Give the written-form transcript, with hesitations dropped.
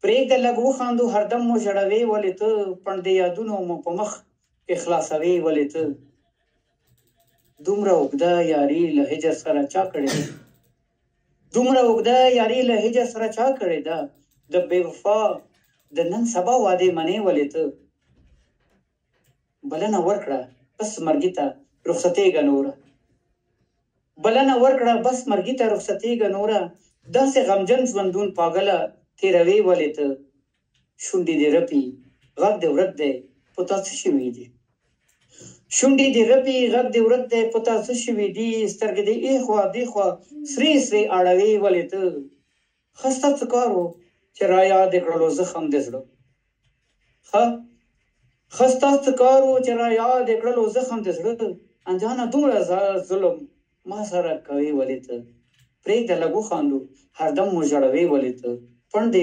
پرېږده لږ وخاندو هردم مو ژړوې ولې ته پڼ د یادونو مو په مخ کې خلاصوې ولې ته دومره اوږده یاري له هجر سره چا کړې ده دومره اوږده یاري له هجر سره چا کړې ده د بې وفا د نن سبا وعدې منې ولې ته بلنه ورکړه بس مرګي ته رخصتېږه نوره بلنه ورکړه بس مرګي ته رخصتېږه نوره داسې غمجن ژوندون پاګله تېروې ولې ته شونډې دې رپي غږ دې ورک دی په تا څه شوي دي شونډې دې رپي غږ دې ورک دی په تا څه شوي دي سترګې دې ایخوا دیخوا سرې سرې اړوې ولې ته ښه ستا څه کار و چې را یاد یې کړلو زخم د زړه ښه ستا څه کار و چې را یاد یې کړلو زخم د زړه انجانه دومره ظلم ما سره کوې ولې ته پرېږده لږ وخاندو هردم مو ژړوې ولې ته پڼ د